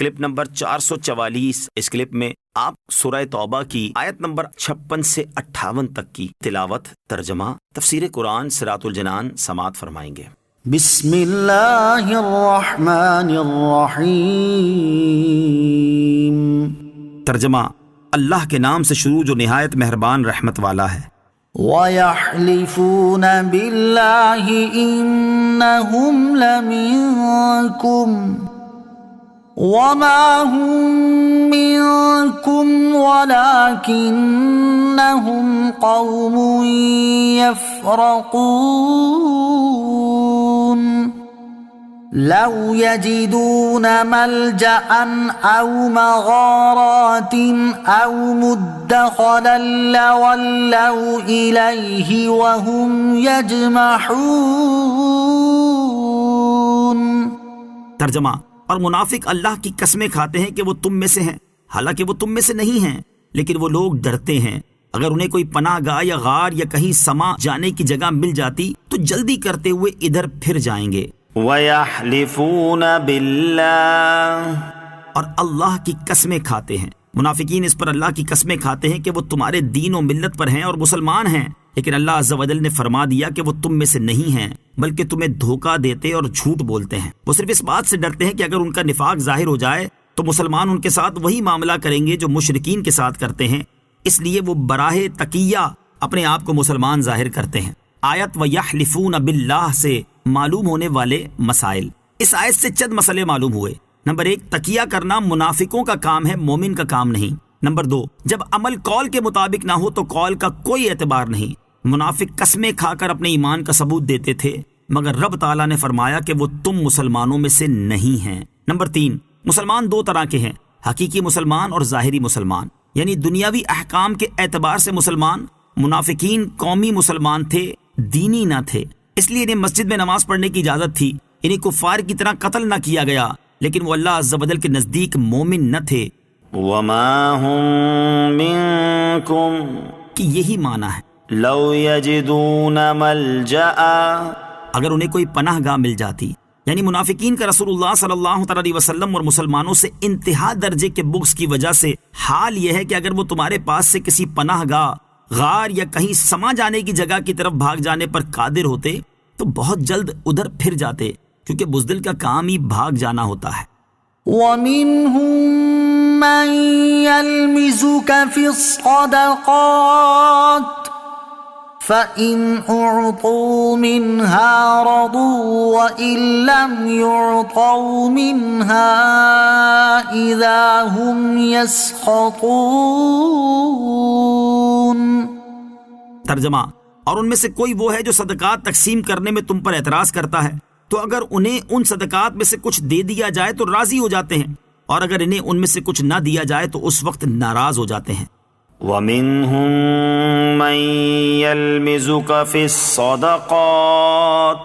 Clip number 444۔ اس clip میں آپ سورہ توبہ کی آیت نمبر 56 سے 58 تک کی تلاوت، ترجمہ، تفسیر قرآن صراط الجنان سماعت فرمائیں گے۔ بسم اللہ الرحمن الرحیم۔ ترجمہ، اللہ کے نام سے شروع جو نہایت مہربان رحمت والا ہے۔ وَيَحْلِفُونَ بِاللَّهِ إِنَّهُمْ لَمِنكُمْ وَمَا هُمْ مِنكُمْ وَلَكِنَّهُمْ قَوْمٌ يَفْرَقُونَ لَوْ يَجِدُونَ مَلْجَأً أَوْ مَغَارَاتٍ أَوْ مُدَّخَلًا لَوَلَّوْا إِلَيْهِ وَهُمْ يَجْمَحُونَ۔ ترجمہ، اور منافق اللہ کی قسمیں کھاتے ہیں کہ وہ تم میں سے ہیں، حالانکہ وہ تم میں سے نہیں ہیں، لیکن وہ لوگ ڈرتے ہیں اگر انہیں کوئی پناہ گاہ یا غار یا کہیں سما جانے کی جگہ مل جاتی تو جلدی کرتے ہوئے ادھر پھر جائیں گے۔ وَيَحْلِفُونَ بِاللَّهِ، اور اللہ کی قسمیں کھاتے ہیں۔ منافقین اس پر اللہ کی قسمیں کھاتے ہیں کہ وہ تمہارے دین و ملت پر ہیں اور مسلمان ہیں، لیکن اللہ عز و جل نے فرما دیا کہ وہ تم میں سے نہیں ہیں، بلکہ تمہیں دھوکہ دیتے اور جھوٹ بولتے ہیں۔ وہ صرف اس بات سے ڈرتے ہیں کہ اگر ان کا نفاق ظاہر ہو جائے تو مسلمان ان کے ساتھ وہی معاملہ کریں گے جو مشرکین کے ساتھ کرتے ہیں، اس لیے وہ براہ تقیہ اپنے آپ کو مسلمان ظاہر کرتے ہیں۔ آیت وَيَحْلِفُونَ بِاللَّهِ سے معلوم ہونے والے مسائل۔ اس آیت سے چند مسئلے معلوم ہوئے۔ نمبر 1، تقیہ کرنا منافقوں کا کام ہے، مومن کا کام نہیں۔ نمبر 2، جب عمل قول کے مطابق نہ ہو تو قول کا کوئی اعتبار نہیں۔ منافق قسمیں کھا کر اپنے ایمان کا ثبوت دیتے تھے، مگر رب تعالیٰ نے فرمایا کہ وہ تم مسلمانوں میں سے نہیں ہیں۔ نمبر 3، مسلمان دو طرح کے ہیں، حقیقی مسلمان اور ظاہری مسلمان، یعنی دنیاوی احکام کے اعتبار سے مسلمان۔ منافقین قومی مسلمان تھے، دینی نہ تھے، اس لیے انہیں مسجد میں نماز پڑھنے کی اجازت تھی، انہیں کفار کی طرح قتل نہ کیا گیا، لیکن وہ اللہ عز و جل کے نزدیک مومن نہ تھے۔ وَمَا هُم مِّنكُمْ، کہ یہی معنی ہے لَوْ يَجِدُونَ مَلْجَأً، اگر انہیں کوئی پناہ گاہ مل جاتی، یعنی منافقین کا رسول اللہ صلی اللہ علیہ وسلم اور مسلمانوں سے انتہا درجے کے بغض کی وجہ سے حال یہ ہے کہ اگر وہ تمہارے پاس سے کسی پناہ گاہ، غار یا کہیں سما جانے کی جگہ کی طرف بھاگ جانے پر قادر ہوتے تو بہت جلد ادھر پھر جاتے، کیونکہ بزدل کا کام ہی بھاگ جانا ہوتا ہے۔ وَمِنْهُمْ مَنْ يَلْمِزُكَ فِي الصَّدَقَاتِ فَإِنْ أُعْطُوا مِنْهَا رَضُوا وَإِنْ لَمْ يُعْطَوْا مِنْهَا إِذَا هُمْ يَسْخَطُونَ۔ ترجمہ، اور ان میں سے کوئی وہ ہے جو صدقات تقسیم کرنے میں تم پر اعتراض کرتا ہے، تو اگر انہیں ان صدقات میں سے کچھ دے دیا جائے تو راضی ہو جاتے ہیں، اور اگر انہیں ان میں سے کچھ نہ دیا جائے تو اس وقت ناراض ہو جاتے ہیں۔ وَمِنْهُمْ مَنْ يَلْمِزُكَ فِي الصَّدَقَاتِ،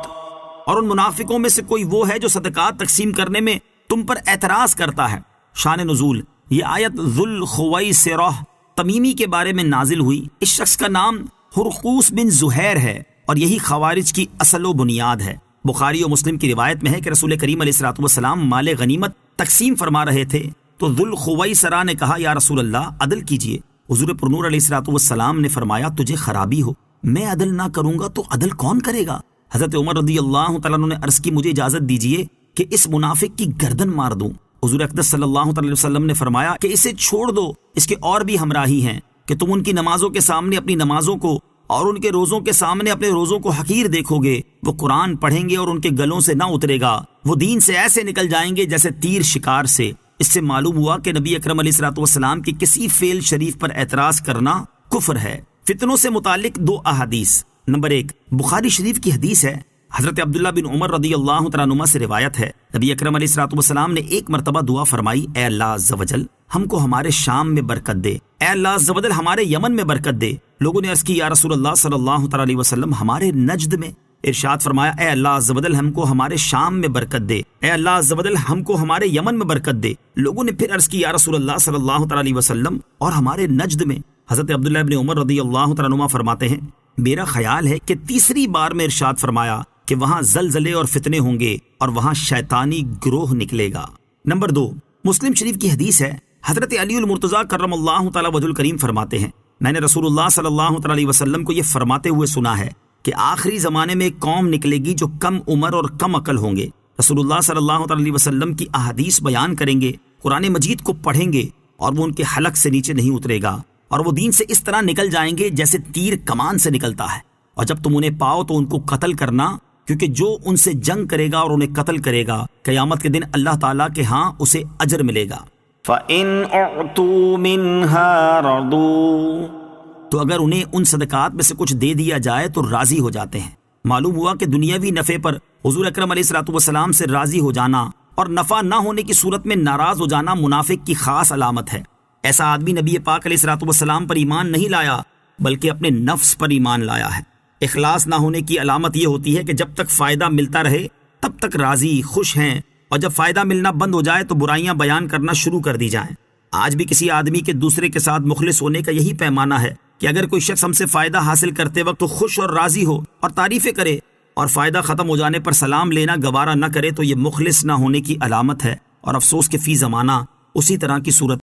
اور ان منافقوں میں سے کوئی وہ ہے جو صدقات تقسیم کرنے میں تم پر اعتراض کرتا ہے۔ شان نزول، یہ آیت ذوالخویسرہ تمیمی کے بارے میں نازل ہوئی۔ اس شخص کا نام ہرقوس بن زہیر ہے اور یہی خوارج کی اصل و بنیاد ہے۔ بخاری و مسلم کی روایت میں ہے کہ رسول کریم علیہ الصلوۃ والسلام مال غنیمت تقسیم فرما رہے تھے تو ذوالخویسرہ نے کہا، یا رسول اللہ عدل کیجئے۔ حضور پرنور علیہ الصلوۃ والسلام نے فرمایا، تجھے خرابی ہو، میں عدل نہ کروں گا تو عدل کون کرے گا؟ حضرت عمر رضی اللہ تعالیٰ عنہ نے عرض کی، مجھے اجازت دیجئے کہ اس منافق کی گردن مار دوں۔ حضور اقدس صلی اللہ علیہ وسلم نے فرمایا کہ اسے چھوڑ دو، اس کے اور بھی ہمراہی ہیں کہ تم ان کی نمازوں کے سامنے اپنی نمازوں کو اور ان کے روزوں کے سامنے اپنے روزوں کو حقیر دیکھو گے۔ وہ قرآن پڑھیں گے اور ان کے گلوں سے نہ اترے گا، وہ دین سے ایسے نکل جائیں گے جیسے تیر شکار سے۔ اس سے معلوم ہوا کہ نبی اکرم علیہ الصلوۃ والسلام کی کسی فعل شریف پر اعتراض کرنا کفر ہے۔ فتنوں سے متعلق دو احادیث۔ نمبر 1، بخاری شریف کی حدیث ہے، حضرت عبداللہ بن عمر رضی اللہ تعالیٰ عنہما سے روایت ہے، نبی اکرم علیہ الصلوۃ والسلام نے ایک مرتبہ دعا فرمائی، اے اللہ عز و جل ہم کو ہمارے شام میں برکت دے، اے اللہ عز و جل ہمارے یمن میں برکت دے۔ لوگوں نے عرض کی، یا رسول اللہ صلی اللہ تعالیٰ علیہ وسلم ہمارے نجد میں؟ ارشاد فرمایا، اے اللہ عز و جل ہم کو ہمارے شام میں برکت دے، اے اللہ عز و جل ہم کو ہمارے یمن میں برکت دے۔ لوگوں نے پھر عرض کی، یا رسول اللہ صلی اللہ تعالیٰ علیہ وسلم اور ہمارے نجد میں؟ حضرت عبداللہ بن عمر رضی اللہ تعالیٰ عنہما فرماتے ہیں، میرا خیال ہے کہ تیسری بار میں ارشاد فرمایا کہ وہاں زلزلے اور فتنے ہوں گے اور وہاں شیطانی گروہ نکلے گا۔ نمبر 2، مسلم شریف کی حدیث ہے، حضرت علی المرتضیٰ کرم اللہ تعالی وجہ الکریم فرماتے ہیں، میں نے رسول اللہ صلی اللہ تعالی علیہ وسلم کو یہ فرماتے ہوئے سنا ہے کہ آخری زمانے میں ایک قوم نکلے گی جو کم عمر اور کم عقل ہوں گے۔ رسول اللہ صلی اللہ تعالی علیہ وسلم کی احادیث بیان کریں گے، قرآن مجید کو پڑھیں گے اور وہ ان کے حلق سے نیچے نہیں اترے گا، اور وہ دین سے اس طرح نکل جائیں گے جیسے تیر کمان سے نکلتا ہے، اور جب تم انہیں پاؤ تو ان کو قتل کرنا، کیونکہ جو ان سے جنگ کرے گا اور انہیں قتل کرے گا قیامت کے دن اللہ تعالیٰ کے ہاں اسے اجر ملے گا۔ فَإِنْ أُعْطُوا مِنْهَا رَضُوا، تو اگر انہیں ان صدقات میں سے کچھ دے دیا جائے تو راضی ہو جاتے ہیں۔ معلوم ہوا کہ دنیاوی نفع پر حضور اکرم علیہ الصلوۃ والسلام سے راضی ہو جانا اور نفع نہ ہونے کی صورت میں ناراض ہو جانا منافق کی خاص علامت ہے۔ ایسا آدمی نبی پاک علیہ الصلوۃ والسلام پر ایمان نہیں لایا بلکہ اپنے نفس پر ایمان لایا ہے۔ اخلاص نہ ہونے کی علامت یہ ہوتی ہے کہ جب تک فائدہ ملتا رہے تب تک راضی خوش ہیں، اور جب فائدہ ملنا بند ہو جائے تو برائیاں بیان کرنا شروع کر دی جائیں۔ آج بھی کسی آدمی کے دوسرے کے ساتھ مخلص ہونے کا یہی پیمانہ ہے کہ اگر کوئی شخص ہم سے فائدہ حاصل کرتے وقت تو خوش اور راضی ہو اور تعریفیں کرے، اور فائدہ ختم ہو جانے پر سلام لینا گوارا نہ کرے، تو یہ مخلص نہ ہونے کی علامت ہے، اور افسوس کہ فی زمانہ اسی طرح کی صورت